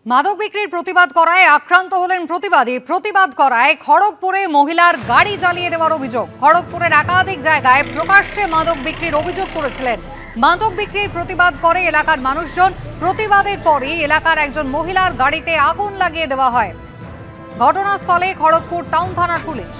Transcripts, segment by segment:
মাদক বিক্রির প্রতিবাদ করায় আক্রান্ত হলেন প্রতিবাদী। প্রতিবাদ করায় খড়গপুরে মহিলার গাড়ি জ্বালিয়ে দেওয়ার অভিযোগ। খড়গপুরের একাধিক জায়গায় প্রকাশ্যে মাদক বিক্রির অভিযোগ করেছিলেন। মাদক বিক্রির প্রতিবাদ করে এলাকার মানুষজন। প্রতিবাদের পরই এলাকার একজন মহিলার গাড়িতে আগুন লাগিয়ে দেওয়া হয়। ঘটনাস্থলে খড়গপুর টাউন থানার পুলিশ।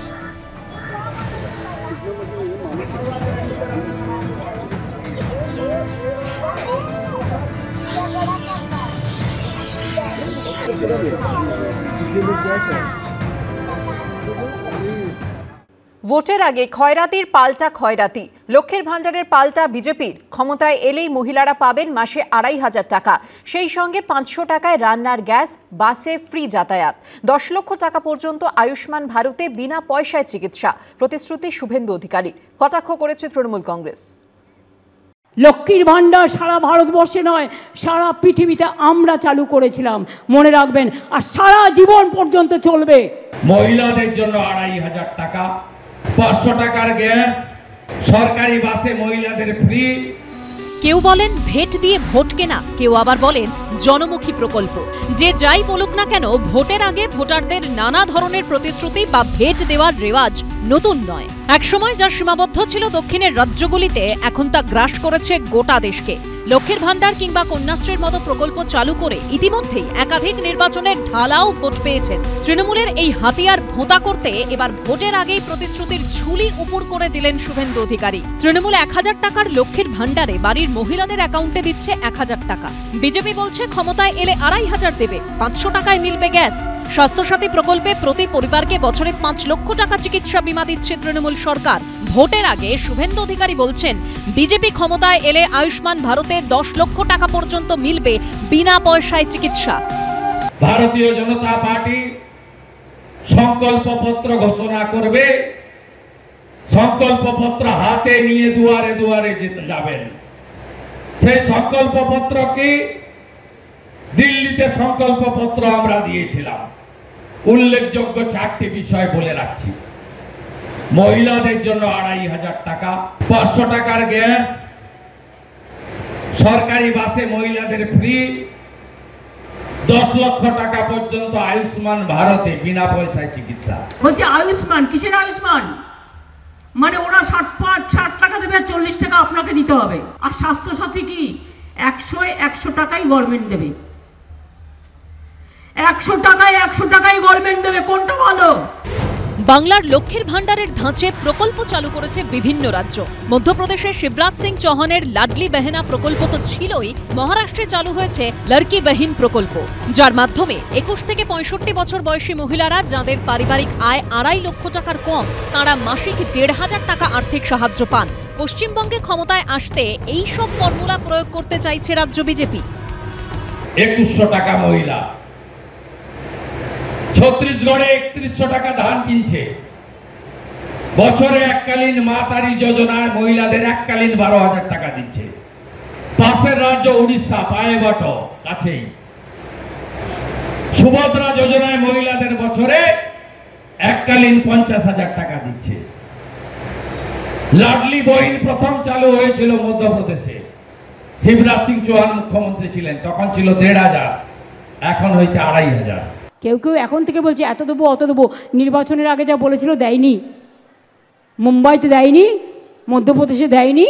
ভোটের আগে খয়রাতির পাল্টা খয়রাতি। লক্ষ্মীর ভাণ্ডারের পাল্টা বিজেপির। ক্ষমতায় এলেই মহিলারা পাবেন মাসে ২৫০০ টাকা, সেই সঙ্গে ৫০০ টাকায় রান্নার গ্যাস, বাসে ফ্রি যাতায়াত, ১০ লক্ষ টাকা পর্যন্ত আয়ুষ্মান ভারতে বিনা পয়সায় চিকিৎসা। প্রতিশ্রুতি শুভেন্দু অধিকারীর। কটাক্ষ করেছে তৃণমূল কংগ্রেস। লক্ষ্মীর ভাণ্ডার সারা ভারতবর্ষে নয়, সারা পৃথিবীতে আমরা চালু করেছিলাম, মনে রাখবেন, আর সারা জীবন পর্যন্ত চলবে। মহিলাদের জন্য ২৫০০ টাকা, ৫০০ টাকার গ্যাস, সরকারি বাসে মহিলাদের ফ্রি। কেউ বলেন ভেট দিয়ে ভোট কেনা, কেউ আবার বলেন জনমুখী প্রকল্প। যে যাই বলুক না কেন, ভোটের আগে ভোটারদের নানা ধরনের প্রতিশ্রুতি বা ভেট দেওয়ার রেওয়াজ নতুন নয়। একসময় যা সীমাবদ্ধ ছিল দক্ষিণের রাজ্যগুলিতে, এখন তা গ্রাস করেছে গোটা দেশকে। লক্ষ্মীর ভাণ্ডার কিংবা কন্যাশ্রীর মতো প্রকল্প চালু করে ইতিমধ্যেই একাধিক নির্বাচনের ঢালাও ভোট পেয়েছেন। তৃণমূলের এই হাতিয়ার ভোঁতা করতে এবার ভোটের আগেই প্রতিশ্রুতির ঝুলি উপর করে দিলেন শুভেন্দু অধিকারী। তৃণমূল ১০০০ টাকার লক্ষ্মীর ভাণ্ডারে বাড়ির মহিলাদের অ্যাকাউন্টে দিচ্ছে ১০০০ টাকা। বিজেপি বলছে ক্ষমতায় এলে ২৫০০ দেবে, ৫০০ টাকায় মিলবে গ্যাস। স্বাস্থ্যসাথী প্রকল্পে প্রতি পরিবারকে বছরে ৫ লক্ষ টাকা চিকিৎসা বীমা দিচ্ছে তৃণমূল সরকার। ভোটের আগে শুভেন্দু অধিকারী বলছেন বিজেপি ক্ষমতায় এলে আয়ুষ্মান ভারতে ১০ লক্ষ টাকা পর্যন্ত মিলবে বিনা পয়সায় চিকিৎসা। ভারতীয় জনতা পার্টি সংকল্পপত্র ঘোষণা করবে, সংকল্পপত্র হাতে নিয়ে দুয়ারে দুয়ারে যেতে যাবেন। সেই সংকল্পপত্র কি? দিল্লিতে সংকল্পপত্র আমরা দিয়েছিলাম। উল্লেখযোগ্য ৪টি বিষয় বলে রাখছি। মহিলাদের জন্য ২৫০০ টাকা, ৫০০ টাকার গ্যাস, সরকারি বাসে মহিলাদের ফ্রি, ১০ লক্ষ টাকা পর্যন্ত আয়ুষ্মান ভারতে বিনা পয়সায় চিকিৎসা। বলছে আয়ুষ্মান, কিসের আয়ুষ্মান? মানে ওরা ৬০ টাকা দেবে আর ৪০ টাকা আপনাকে দিতে হবে। আর স্বাস্থ্যসাথী কি? ১০০ টাকাই গভর্নমেন্ট দেবে। ১০০ টাকাই গভর্নমেন্ট দেবে। কোনটা ভালো? বাংলার লক্ষ্মীর ভাণ্ডারের ধাঁচে প্রকল্প চালু করেছে বিভিন্ন রাজ্য। মধ্যপ্রদেশের শিবরাজ সিং চৌহানের লাডলি বেহেনা প্রকল্প তো ছিলই, মহারাষ্ট্রে চালু হয়েছে লড়কি বেহিন প্রকল্প, যার মাধ্যমে ২১ থেকে ৬৫ বছর বয়সী মহিলারা যাদের পারিবারিক আয় ২৫ লক্ষ টাকার কম, তারা মাসিক ১৫০০ টাকা আর্থিক সাহায্য পান। পশ্চিমবঙ্গে ক্ষমতায় আসতে এই সব ফর্মুলা প্রয়োগ করতে চাইছে রাজ্য বিজেপি। ২১০০ টাকা মহিলা, ছত্তিশগড়ে ৩১০০ টাকা ধান কিনছে। বছরে এককালীন মা তারি যোজনায় মহিলাদের এককালীন ১২০০০ টাকা দিচ্ছে। পাশের রাজ্য উড়িষ্যা, পায়েবাট কাছেই, সুভদ্রা যোজনায় মহিলাদের বছরে এককালীন ৫০০০০ টাকা দিচ্ছে। লাডলি বহিন প্রথম চালু হয়েছিল মধ্যপ্রদেশে, শিবরাজ সিং চৌহান মুখ্যমন্ত্রী ছিলেন, তখন ছিল ১৫০০০, এখন হয়েছে ২৫০০০। কেউ কেউ এখন থেকে বলছে এত দেবো অত দেবো। নির্বাচনের আগে যা বলেছিল দেয়নি। মুম্বাইতে দেয়নি, মধ্যপ্রদেশে দেয়নি,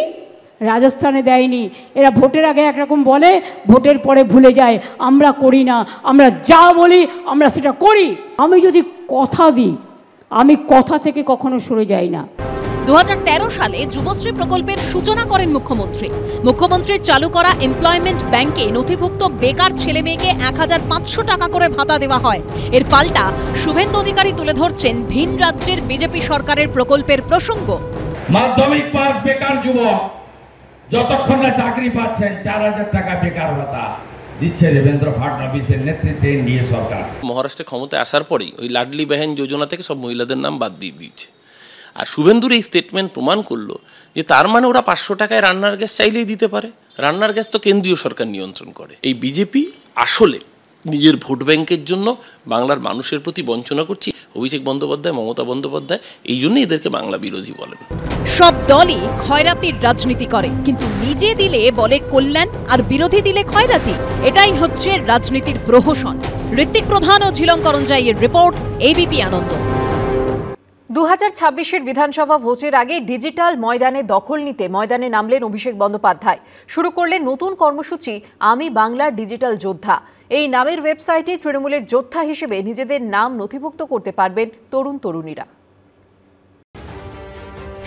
রাজস্থানে দেয়নি। এরা ভোটের আগে একরকম বলে, ভোটের পরে ভুলে যায়। আমরা করি না, আমরা যা বলি আমরা সেটা করি। আমি যদি কথা দিই, আমি কথা থেকে কখনো সরে যাই না। ২০১৩ সালে যুবশ্রী প্রকল্পের সূচনা করেন মুখ্যমন্ত্রী। মুখ্যমন্ত্রীর চালু করা এমপ্লয়মেন্ট ব্যাংকে নথিভুক্ত বেকার ছেলে মেয়েকে ১৫০০ টাকা করে ভাতা দেওয়া হয়। এর পাল্টা শুভেন্দু অধিকারী তুলে ধরছেন ভিন রাজ্যের বিজেপি সরকারের প্রকল্পের প্রসঙ্গ। মাধ্যমিক পাস বেকার যুবক যতক্ষণ না চাকরি পাচ্ছেন ৪০০০ টাকা বেকার ভাতা দিচ্ছে দেবেন্দ্র ফাডনবিসের নেতৃত্বে এনডিএ সরকার। মহারাষ্ট্রে ক্ষমতায় আসার পরেই ওই লাডলি বেহেন যোজনা থেকে সব মহিলাদের নাম বাদ দিয়ে দিচ্ছে। আর শুভেন্দুর এই স্টেটমেন্ট প্রমাণ করলো যে তার মানে ওরা ৫০০ টাকায় রান্নার গ্যাস চাইলেই দিতে পারে। রান্নার গ্যাস তো কেন্দ্রীয় সরকার নিয়ন্ত্রণ করে। এই বিজেপি আসলে নিজের ভোট ব্যাংকের জন্য বাংলার মানুষের প্রতি বঞ্চনা করছি। অভিষেক বন্দ্যোপাধ্যায়, মমতা বন্দ্যোপাধ্যায় এই জন্যই এদেরকে বাংলা বিরোধী বলেন। সব দলই খয়রাতির রাজনীতি করে, কিন্তু নিজে দিলে বলে কল্যাণ আর বিরোধী দিলে খয়রাতি। এটাই হচ্ছে রাজনীতির প্রহসন। ঋত্বিক প্রধান ও ঝিলং করঞ্জাইয়ের রিপোর্ট, এবিপি আনন্দ। 2026-এর বিধানসভা ভোটের আগে ডিজিটাল ময়দানে দখল নিতে ময়দানে নামলেন অভিষেক বন্দ্যোপাধ্যায়। শুরু করলেন নতুন কর্মসূচি আমি বাংলার ডিজিটাল যোদ্ধা। এই নামের ওয়েবসাইটে তৃণমূলের যোদ্ধা হিসেবে নিজেদের নাম নথিভুক্ত করতে পারবেন তরুণ তরুণীরা।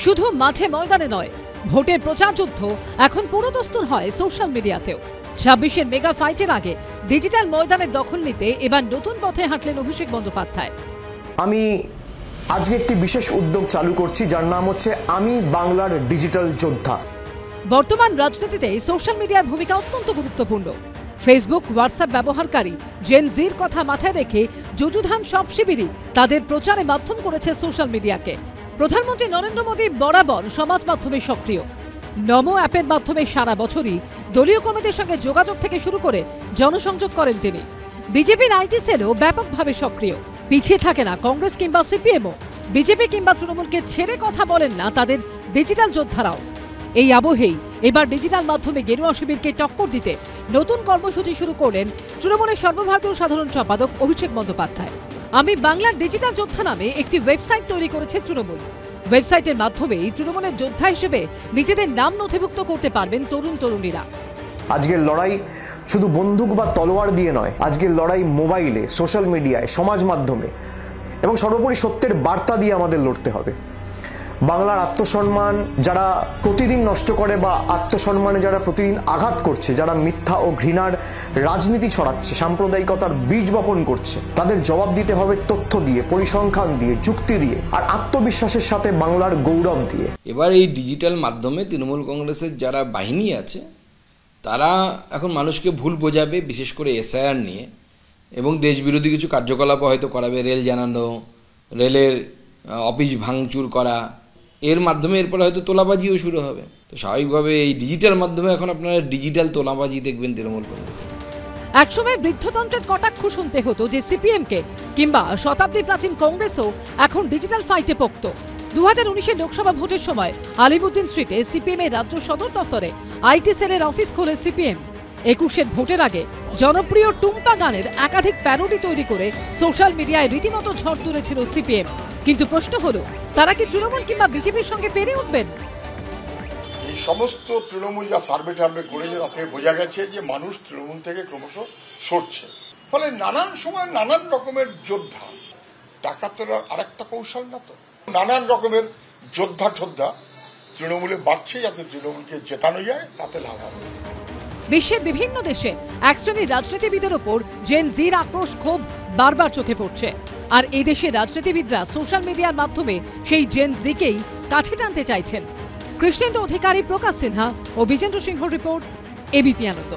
শুধু মাঠে ময়দানে নয়, ভোটের প্রচার যুদ্ধ এখন পুরোদস্তুর হয় সোশ্যাল মিডিয়াতেও। 26-এর মেগা ফাইটের আগে ডিজিটাল ময়দানের দখল নিতে এবার নতুন পথে হাঁটলেন অভিষেক বন্দ্যোপাধ্যায়। আমি আজকে একটি বিশেষ উদ্যোগ চালু করছি, যার নাম হচ্ছে আমি বাংলার ডিজিটাল যোদ্ধা। বর্তমান রাজনীতিতে সোশ্যাল মিডিয়ার ভূমিকা অত্যন্ত গুরুত্বপূর্ণ। ফেসবুক, হোয়াটসঅ্যাপ ব্যবহারকারী জেন জির কথা মাথায় রেখে যুযুধান সব শিবিরই তাদের প্রচারে মাধ্যম করেছে সোশ্যাল মিডিয়াকে। প্রধানমন্ত্রী নরেন্দ্র মোদী বরাবর সমাজ মাধ্যমে সক্রিয়। নমো অ্যাপের মাধ্যমে সারা বছরই দলীয় কর্মীদের সঙ্গে যোগাযোগ থেকে শুরু করে জনসংযোগ করেন তিনি। বিজেপির আইটি সেলও ব্যাপকভাবে সক্রিয়। পিছিয়ে থাকে না কংগ্রেস কিংবা সিপিএমও। বিজেপি কিংবা তৃণমূলকে ছেড়ে কথা বলেন না তাদের ডিজিটাল যোদ্ধারাও। এই আবহেই এবার ডিজিটাল মাধ্যমে গেরুয়া শিবিরকে টক্কর দিতে নতুন কর্মসূচি শুরু করলেন তৃণমূলের সর্বভারতীয় সাধারণ সম্পাদক অভিষেক বন্দ্যোপাধ্যায়। আমি বাংলার ডিজিটাল যোদ্ধা নামে একটি ওয়েবসাইট তৈরি করেছে তৃণমূল। ওয়েবসাইটের মাধ্যমেই তৃণমূলের যোদ্ধা হিসেবে নিজেদের নাম নথিভুক্ত করতে পারবেন তরুণ তরুণীরা। আজকের লড়াই শুধু বন্দুক বা তলোয়ার দিয়ে নয়, আজকের লড়াই মোবাইলে, সোশ্যাল মিডিয়ায়, সমাজ মাধ্যমে এবং সর্বোপরি সত্যের বার্তা দিয়ে আমাদের লড়তে হবে। বাংলার আত্মসম্মান যারা প্রতিদিন নষ্ট করে বা আত্মসম্মানে যারা প্রতিদিন আঘাত করছে, যারা মিথ্যা ও ঘৃণার রাজনীতি ছড়াচ্ছে, সাম্প্রদায়িকতার বীজ বপন করছে, তাদের জবাব দিতে হবে তথ্য দিয়ে, পরিসংখ্যান দিয়ে, যুক্তি দিয়ে আর আত্মবিশ্বাসের সাথে বাংলার গৌরব দিয়ে। এবার এই ডিজিটাল মাধ্যমে তৃণমূল কংগ্রেসের যারা বাহিনী আছে তারা এখন মানুষকে ভুল বোঝাবে, বিশেষ করে এসআইআর নিয়ে, এবং দেশবিরোধী কিছু কার্যকলাপ হয়তো করাবে, রেল জানানো, রেলের অফিস ভাঙচুর করা, এর মাধ্যমে এরপরে হয়তো তোলাবাজিও শুরু হবে। তো স্বাভাবিকভাবে এই ডিজিটাল মাধ্যমে এখন আপনারা ডিজিটাল তোলাবাজি দেখবেন তৃণমূল কংগ্রেসে। একসময় বৃদ্ধতন্ত্রের কটাক্ষ শুনতে হতো যে সিপিএমকে কিংবা শতাব্দী প্রাচীন কংগ্রেসও এখন ডিজিটাল ফাইটে পোক্ত। 2019-এর লোকসভা ভোটের সময় আলিমুদ্দিন স্ট্রিটে সিপিএমের রাজ্য সদর দফতরে আইটি সেলের অফিস খোলে সিপিএম। 21-এর ভোটের আগে জনপ্রিয় টুম্পা গানের একাধিক প্যারোডি তৈরি করে সোশ্যাল মিডিয়ায় রীতিমতো ঝড় তুলেছিল সিপিএম। কিন্তু প্রশ্ন হলো, তারা কি তৃণমূল কিংবা বিজেপির সঙ্গে পেরে উঠবেন? এই সমস্ত তৃণমূল যা সার্ভে টার্ভে করেছে তাতে বোঝা গেছে যে মানুষ তৃণমূল থেকে ক্রমশ সরছে। ফলে নানান সময় নানান রকমের যোদ্ধা, টাকা তো আরেকটা কৌশল না, তো নানান রকমের যোদ্ধা ঠোদ্ধা তৃণমূলে বাড়ছে, যাতে তৃণমূলকে জেতানো যায়, তাতে লাভ হবে। বিশ্বের বিভিন্ন দেশে এক শ্রেণীর রাজনীতিবিদের ওপর জেন জির আক্রোশ ক্ষোভ বারবার চোখে পড়ছে। আর এই দেশের রাজনীতিবিদরা সোশ্যাল মিডিয়ার মাধ্যমে সেই জেন জিকেই কাছে টানতে চাইছেন। কৃষ্ণেন্দু অধিকারী, প্রকাশ সিনহা ও বিজেন্দ্র সিংহ রিপোর্ট, এবিপি আনন্দ।